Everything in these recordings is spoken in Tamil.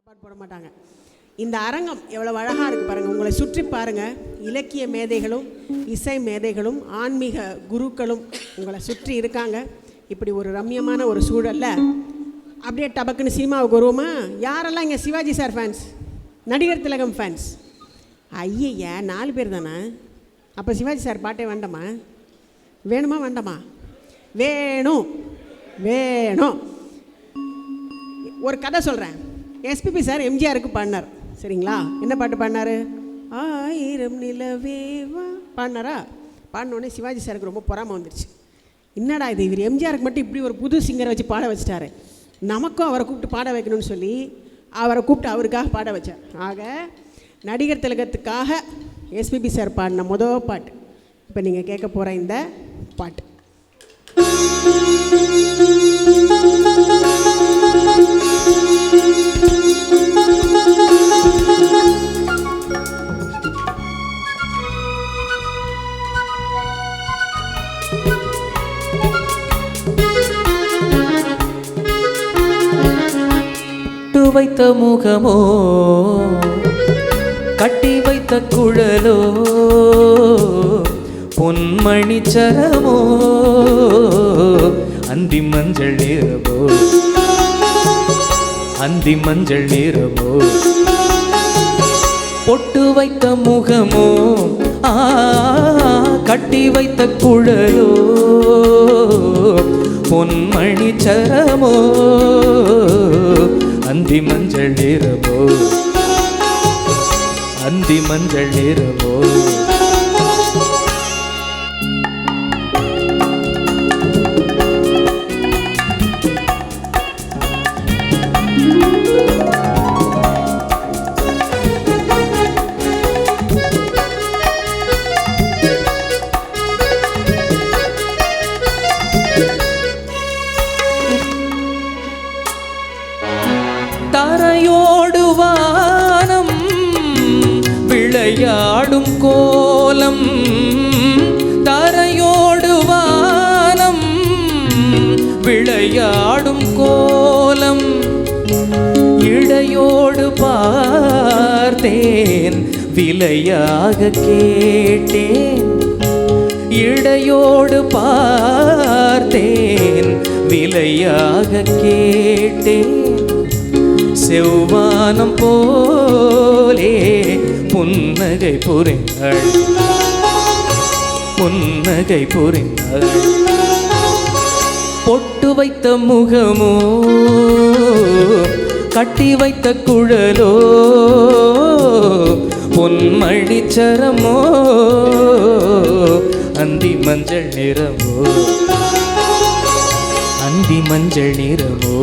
சாப்பாடு போட மாட்டாங்க. இந்த அரங்கம் எவ்வளவு அழகாக இருக்குது பாருங்கள். உங்களை சுற்றி பாருங்கள். இலக்கிய மேதைகளும் இசை மேதைகளும் ஆன்மீக குருக்களும் உங்களை சுற்றி இருக்காங்க. இப்படி ஒரு ரம்யமான ஒரு சூழலில் அப்படியே டபக்குன்னு சினிமாவுக்கு வருவோமா? யாரெல்லாம் இங்கே சிவாஜி சார் ஃபேன்ஸ், நடிகர் திலகம் ஃபேன்ஸ்? ஐயா 4 பேர் தானே. அப்போ சிவாஜி சார் பாட்டே வேண்டாமா? வேணுமா வேண்டாமா? வேணும் வேணும். ஒரு கதை சொல்கிறேன். எஸ்பிபி சார் எம்ஜிஆருக்கு பாடினார், சரிங்களா? என்ன பாட்டு பாடினார்? 1000 நிலவேவா பாடினாரா? பாடினோடனே சிவாஜி சாருக்கு ரொம்ப பொறாமை வந்துடுச்சு. என்னடா இது, இவர் எம்ஜிஆருக்கு மட்டும் இப்படி ஒரு புது சிங்கரை வச்சு பாட வச்சிட்டாரு, நமக்கும் அவரை கூப்பிட்டு பாட வைக்கணும்னு சொல்லி அவரை கூப்பிட்டு அவருக்காக பாட வச்சார். ஆக நடிகர் திலகத்துக்காக எஸ்பிபி சார் பாடின முதல் பாட்டு இப்போ நீங்கள் கேட்க போகிற இந்த பாட்டு. வைத்த முகமோ, கட்டி வைத்த குழலோ, பொன்மணி சரமோ, அந்தி மஞ்சள் நிறமோ, அந்தி மஞ்சள் நிறமோ, பொட்டு வைத்த முகமோ, கட்டி வைத்த குழலோ, பொன்மணி சரமோ, அந்தி மஞ்சள் நிறமோ, அந்தி மஞ்சள் நிறமோ. தரையோடு வானம் விளையாடும் கோலம், தரையோடு வானம் விளையாடும் கோலம், இடையோடு பார்த்தேன் விலையாக கேட்டேன், இடையோடு பார்த்தேன் விலையாக கேட்டேன், செவ்வானம் போலே புன்னகை புரிந்தாள், புன்னகை புரிந்தாள், பொட்டு வைத்த முகமோ, கட்டி வைத்த குழலோ, பொன்மணி சரமோ, அந்தி மஞ்சள் நிறமோ, அந்தி மஞ்சள் நிறமோ.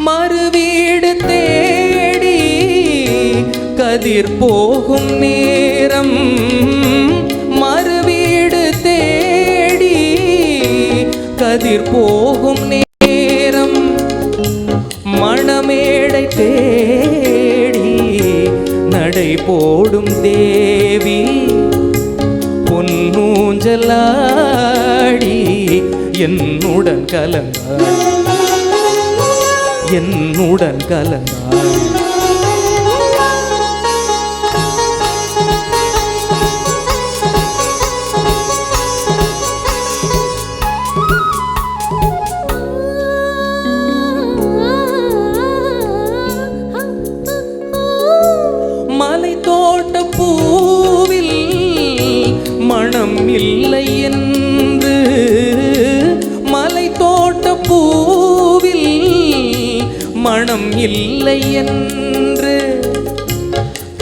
மறுவீடு தேடி கதிர் போகும் நேரம், மறுவீடு தேடி கதிர் போகும் நேரம், மணமேடை தேடி நடை போடும் தேவி, பொன்னூஞ்சலாடி என்னுடன் கலந்தாள், என்னுடன் கலந்தாள். மலை தோட்ட பூவில் மனம் இல்லை என்று, மலை தோட்ட பூவில் மனம் இல்லை என்று,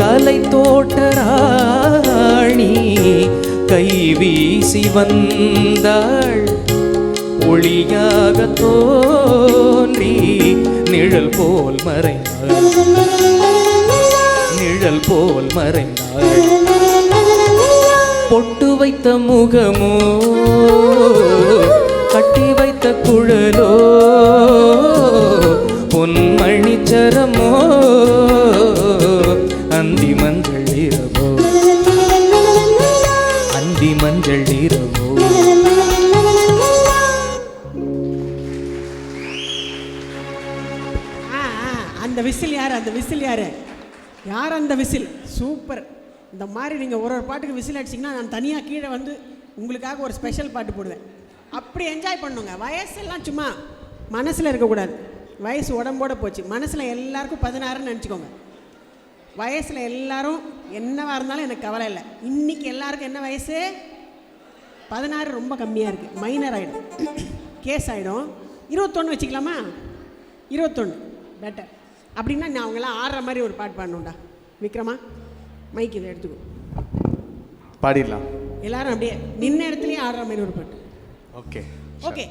கலை தோட்ட ராணி கை வீசி வந்தாள், ஒளியாக தோன்றி நிழல் போல் மறைந்தாள், நிழல் போல் மறைந்தாள். பொட்டு வைத்த முகமோ கட்டி வைத்த குழலோ பொன்மணிச்சரமோ அந்தி மஞ்சள் இரவோ அந்தி மஞ்சள் இரவோ. அந்த விசில் யார்? அந்த விசில் யார்? யார் அந்த விசில்? சூப்பர். இந்த மாதிரி நீங்கள் ஒரு பாட்டுக்கு விசில் அடிச்சிங்கன்னா நான் தனியாக கீழே வந்து உங்களுக்காக ஒரு ஸ்பெஷல் பாட்டு போடுவேன். அப்படி என்ஜாய் பண்ணுங்க. வயசெல்லாம் சும்மா மனசில் இருக்கக்கூடாது. வயசு உடம்போட போச்சு. மனசில் எல்லாருக்கும் 16ன்னு நினச்சிக்கோங்க. வயசில் எல்லாரும் என்னவாக இருந்தாலும் எனக்கு கவலை இல்லை. இன்றைக்கி எல்லாருக்கும் என்ன வயசு? 16 ரொம்ப கம்மியாக இருக்குது. மைனர் ஆகிடும், கேஸ் ஆகிடும். 21 வச்சுக்கலாமா? 21 பெட்டர். அப்படின்னா நான் அவங்களாம் ஆடுற மாதிரி ஒரு பாட்டு பாடணும்டா. விக்ரமா மைக் இதை எடுத்துக்கோ, பாடிடலாம். எல்லாரும் அப்படியே நின்ன இடத்துலையும் ஆடுற மாதிரி ஒரு பாட்டு. Okay okay.